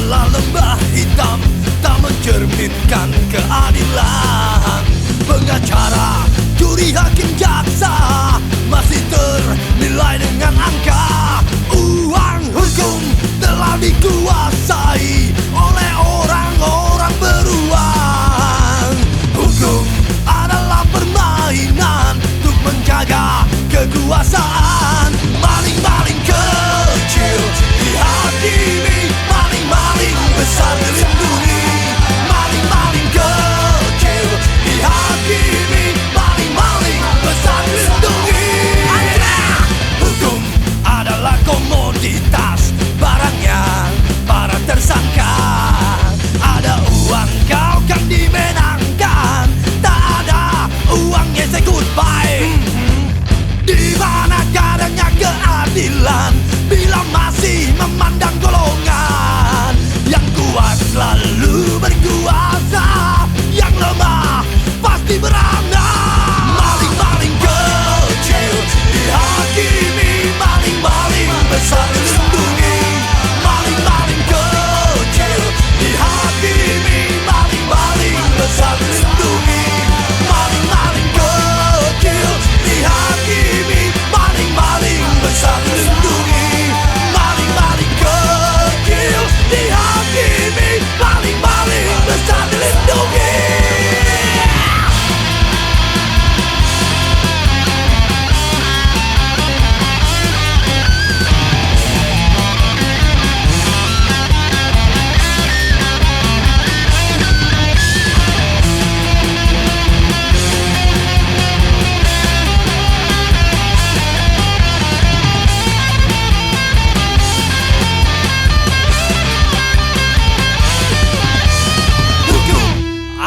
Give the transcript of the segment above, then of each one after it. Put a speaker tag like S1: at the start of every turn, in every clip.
S1: adalah lembah hitam, tak mencerminkan keadilan. Pengacara, juri, hakim, jaksa masih ternilai dengan angka. Uang hukum telah dikuasai oleh orang-orang beruang. Hukum adalah permainan untuk menjaga kekuasaan. Maling-maling kecil dihakimi, maling-maling besar dilindungi. Maling-maling kecil dihakimi, maling-maling besar dilindungi. Hukum adalah komoditas, barangnya para tersangka. Ada uang kau kan dimenangkan, tak ada uangnya say goodbye. Di mana kadangnya keadilan bila masih memandang golongan? Yang kuat selalu berkuasa, yang lemah pasti beranak. Maling-maling kecil dihakimi, maling-maling besar dilindungi. Maling-maling kecil dihakimi, maling-maling besar dilindungi. Maling-maling kecil dihakimi, maling-maling besar dilindungi. Maling-maling kecil dihakimi, maling-maling besar dilindungi.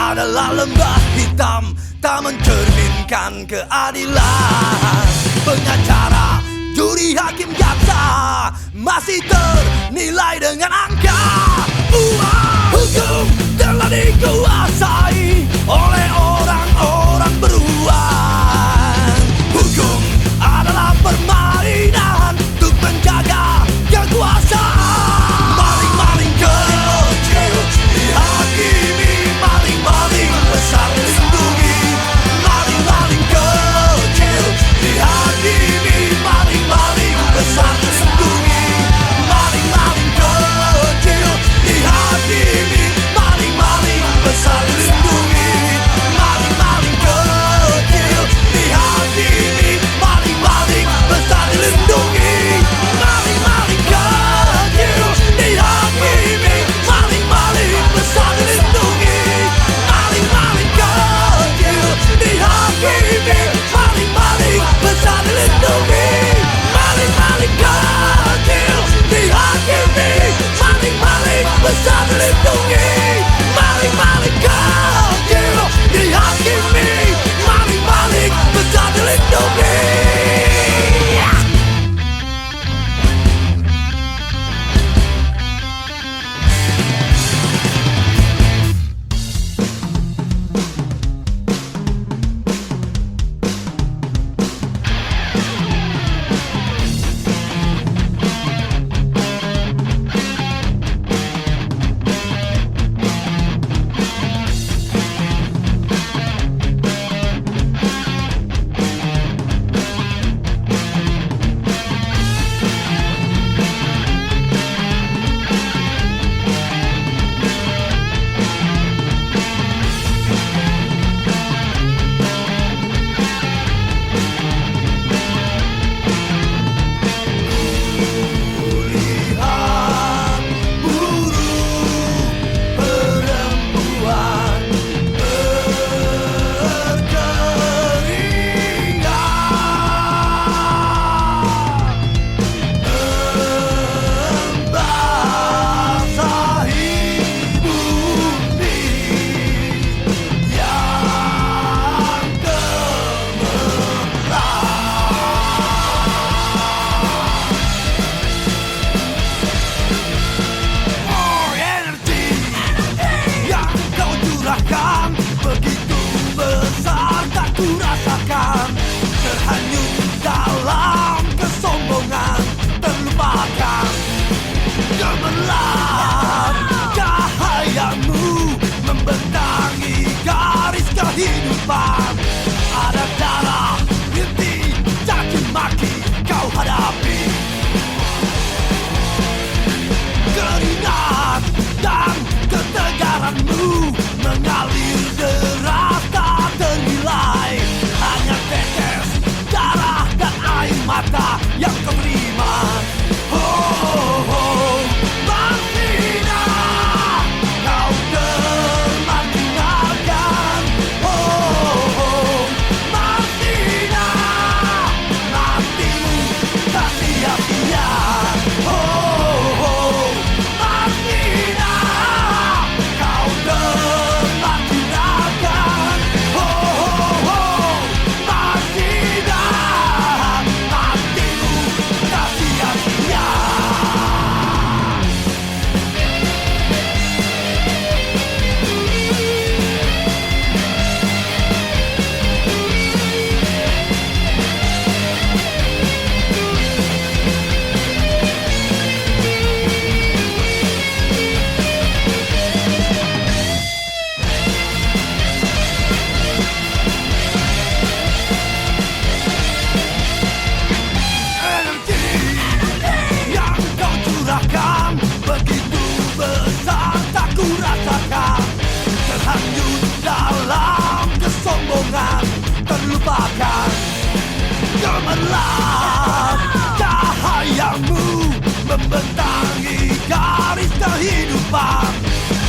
S1: Adalah lembah hitam, tak mencerminkan keadilan. Pengacara, juri, hakim, jaksa masih ternilai dengan angka. Hukum telah dikuasai oleh orang-orang beruang. Hukum adalah permainan untuk menjaga kekuasaan. Maling-maling kecil dihakimi, maling-maling besar dilindungi. Maling-maling kecil dihakimi, maling-maling besar dilindungi. Maling-maling kecil dihakimi, maling-maling besar mengalir deras tak ternilai. Hanya tetes darah dan air mata yang kau terima. Oh, Martina, kau telah tinggalkan. Oh, Martina, matimu tak sia-sia. Oh, Martina, kau telah tinggalkan. Oh, Martina, matimu tak sia-sia. Energi yang kau curahkan begitu besar tak ku rasakan. Terhanyut dalam kesombongan, terlupakan. Gemerlap cahayamu membentangi garis kehidupan.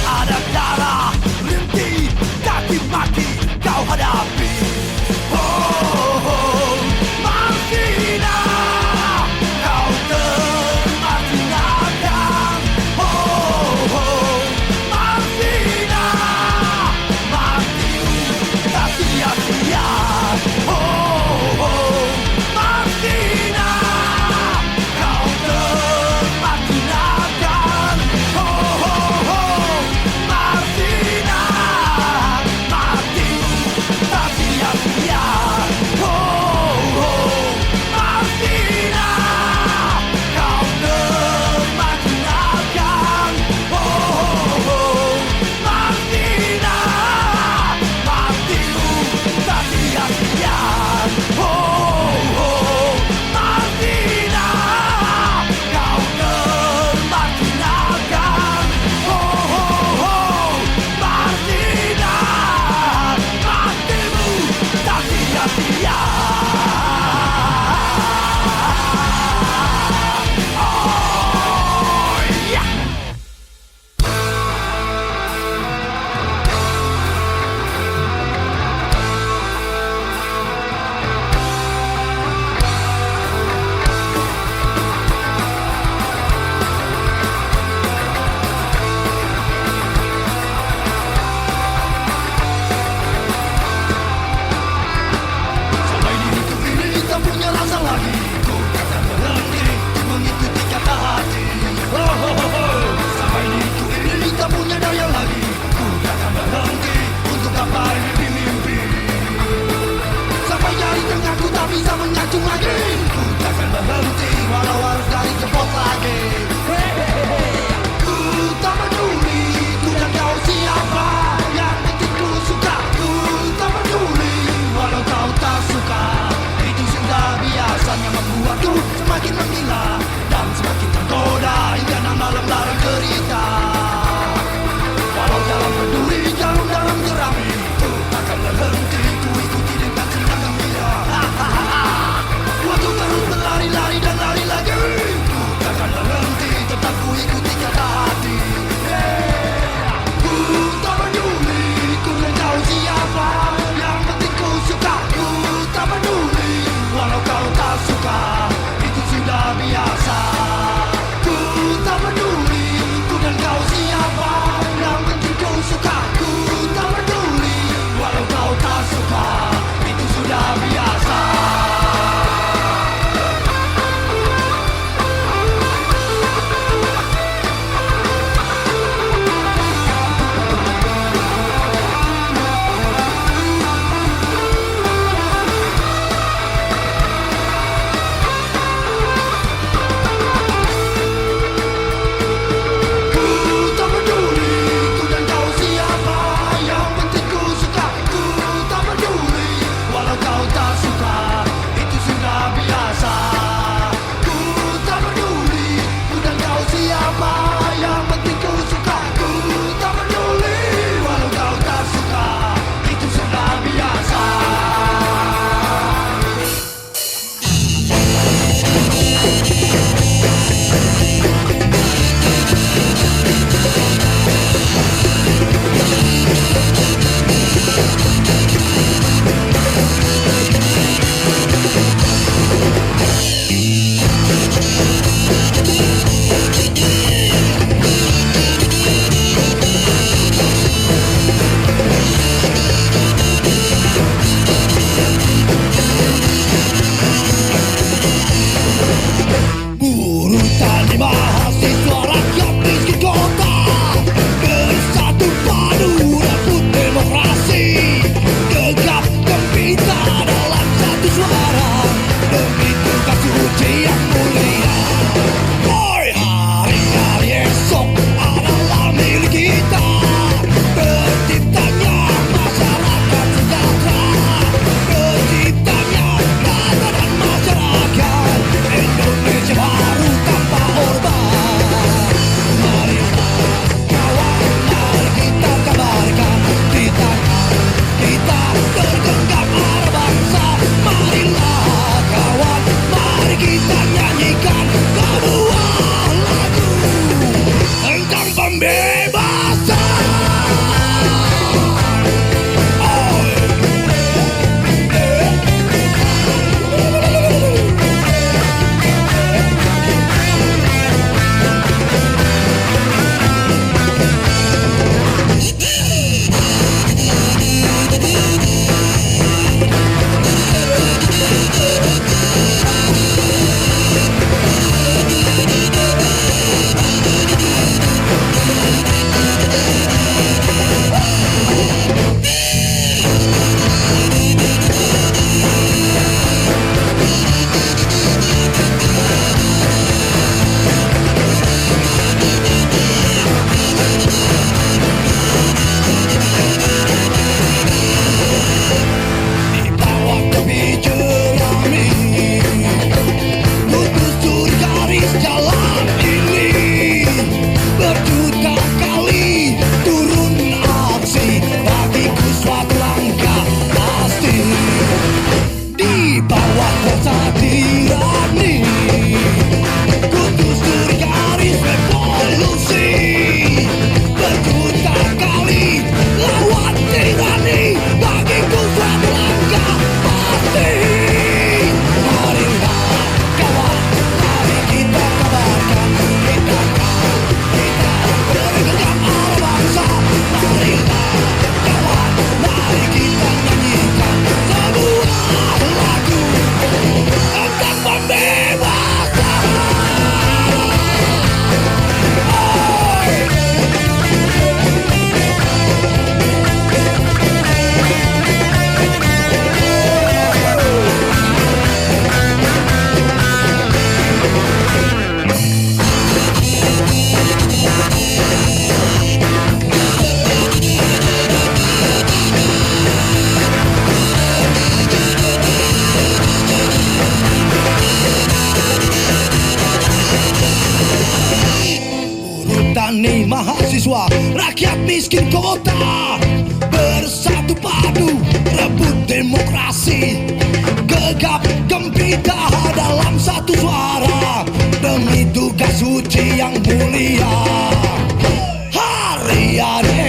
S1: Ada darah, rintih, caci maki kau hadapi. Oh, Martina, kau telah tinggalkan. Oh, Martina, matimu tak sia-sia. Oh, Martina, kau telah tinggalkan. Oh, Martina, bawah, rakyat miskin kota bersatu padu rebut demokrasi, gegap gempita dalam satu suara demi tugas suci yang mulia. Hari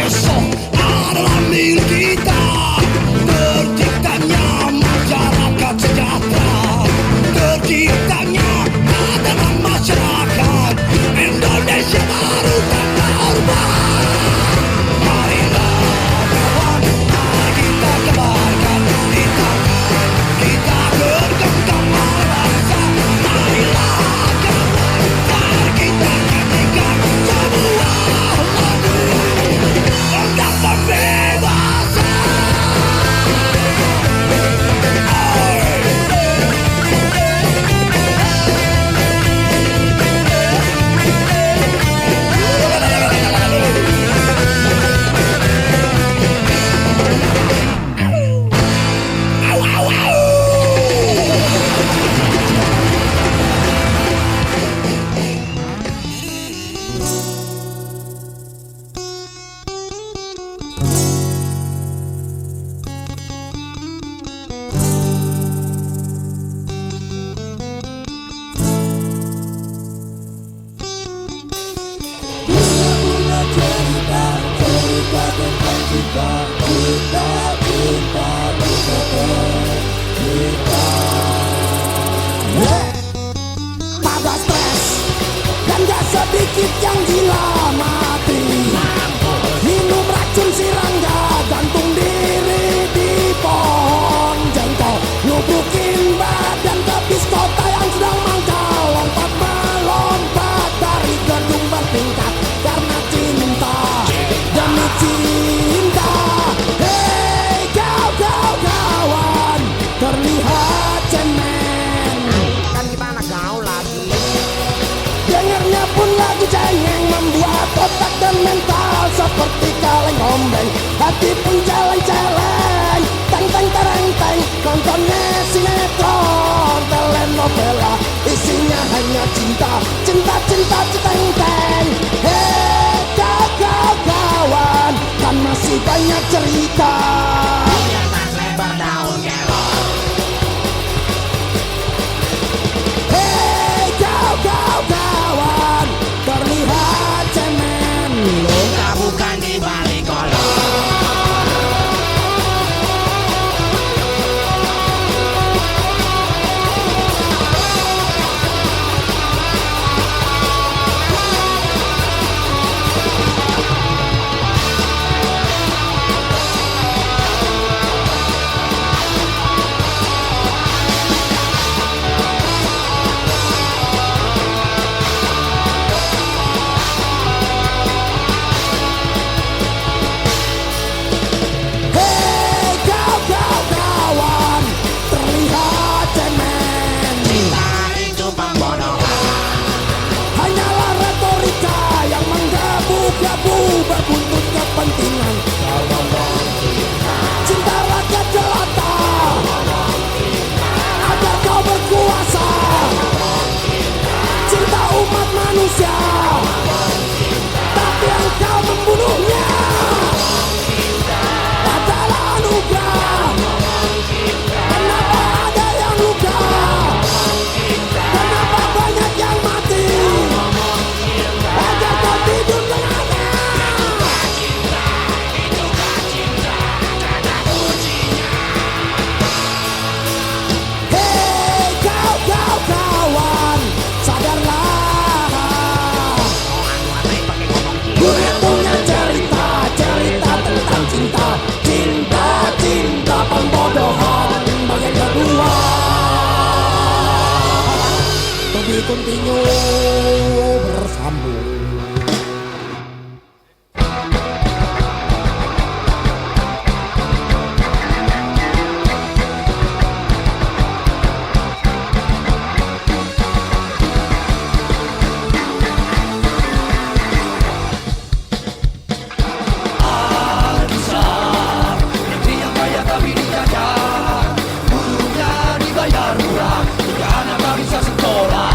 S1: esok adalah milik kita, terciptanya masyarakat sejahtera, terciptanya adalah masyarakat Indonesia baru tanpa orba. Marilah kawan, mari kita kebarkan di tangan, kita genggam rasa. Marilah kawan, mari kita nyanyikan sebuah lagu tentang pembebasan.
S2: Pada stres dan gak sedikit yang gila mati, minum racun sirangga, gantung diri di pohon jengkol, nubukin badan ke bis kota yang sedang mangkal, lompat melompat dari gedung bertingkat karena cinta demi cinta. Hei kau kawan, terlihat cemen,
S3: Kan gimana kau lagi?
S2: dengarnya pun lagu cengeng, membuat otak dan mental seperti kaleng ombeng, hati pun celeng-celeng, teng-teng tereng-teng, nontonnya sinetron telenovela, isinya hanya cinta, cinta-cinta ceteng-teng. Hei kau kawan, kan masih banyak cerita.
S3: Punya tas lebar daun kelor.
S2: Hei kau kawan, terlihat cemen,
S3: Luka bukan di balik kolor.
S2: hei kau kawan, terlihat cemen,
S3: Cinta itu pembodohan.
S2: hanyalah retorika yang menggebu-gebu berbuntut kepentingan. Cinta rakyat jelata agar kau berkuasa, cinta umat manusia, tapi engkau membunuhnya. Adalah anugerah. Kenapa ada yang luka? Kenapa banyak yang mati? Agar kau tidur dengannya. Hei kau kawan, sadarlah. Dunia punya cerita, cerita tentang cinta, cinta, cinta pembodohan bagian kedua. To be continue bersambung.
S1: Negeri yang kaya tapi dijajah, gurunya dibayar murah, juga anak tak bisa sekolah.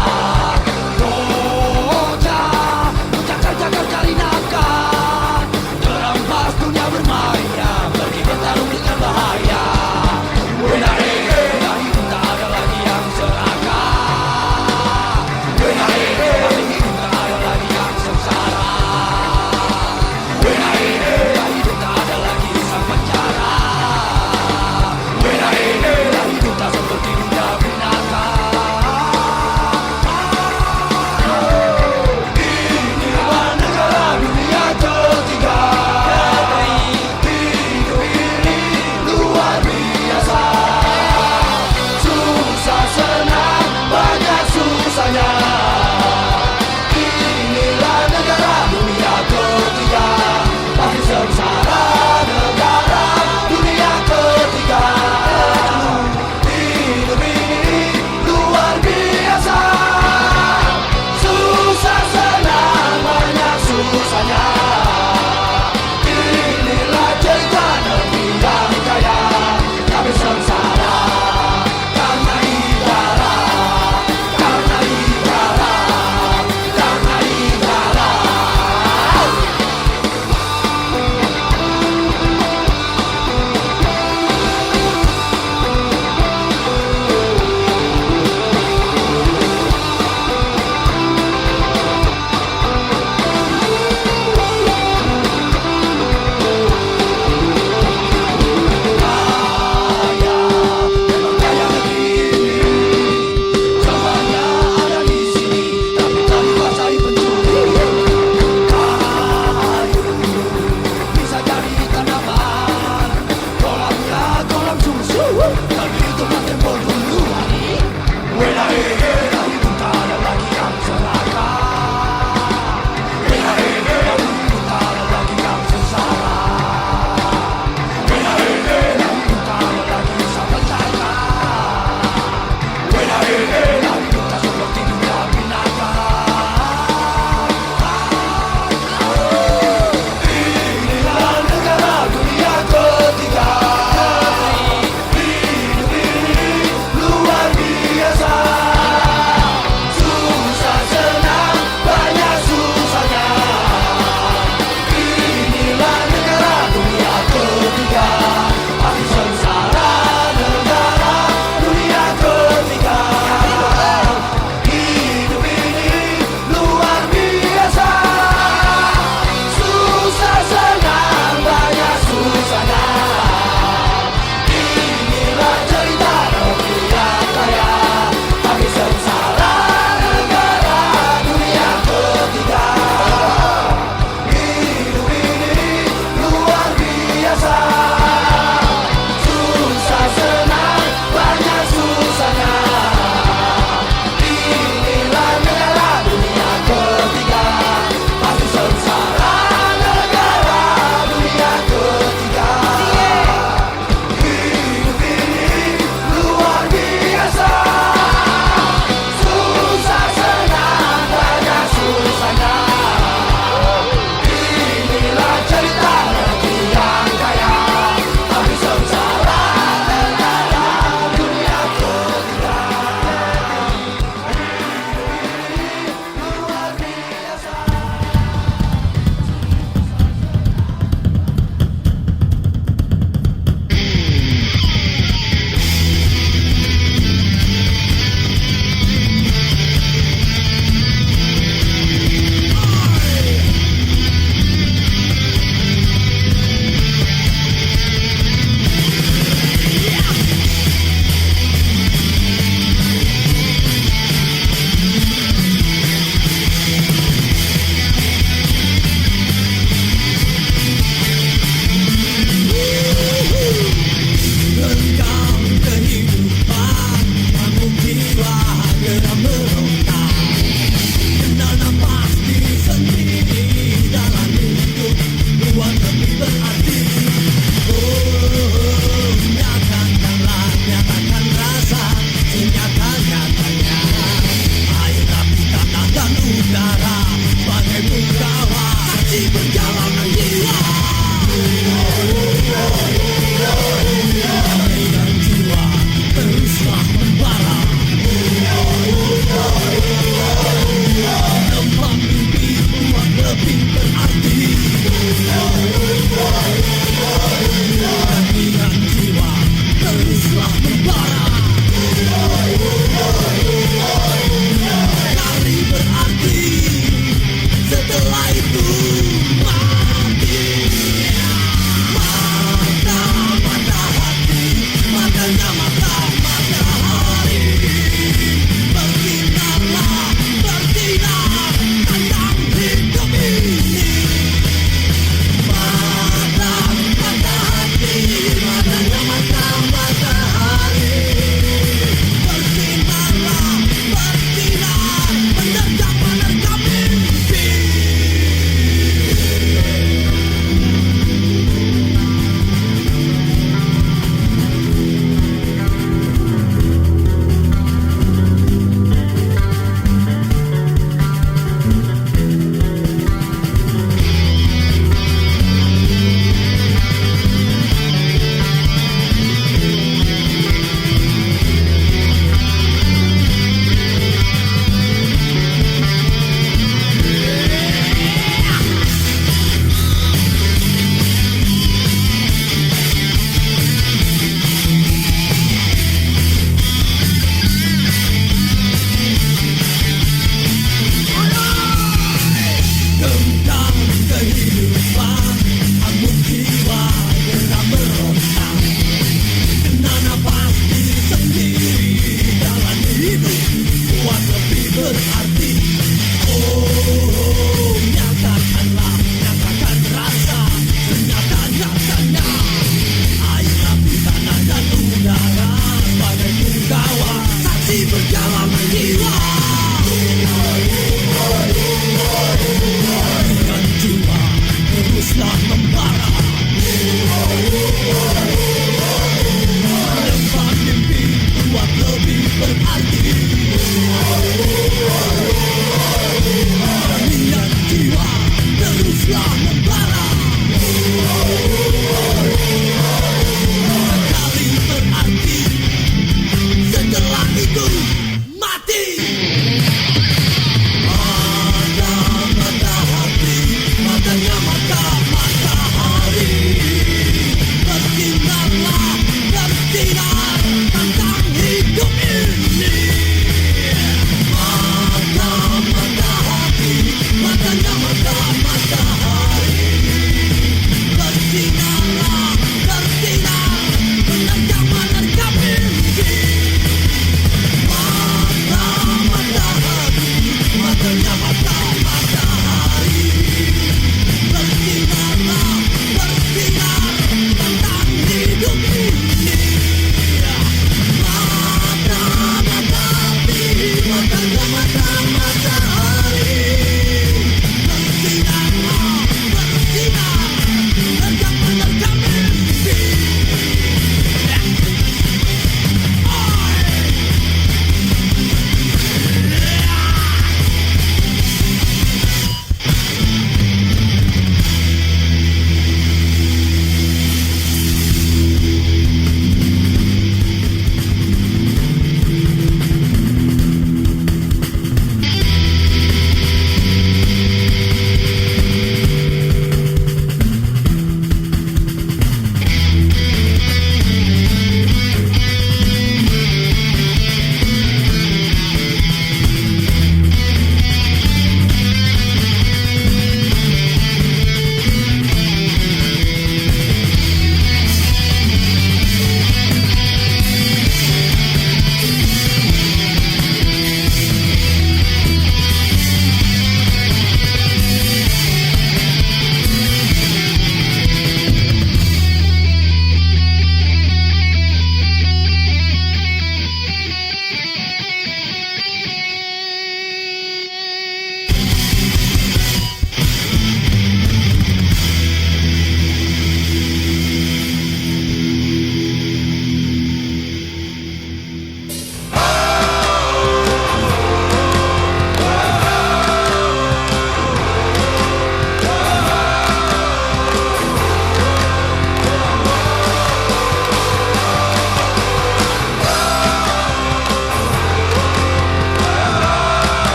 S1: membara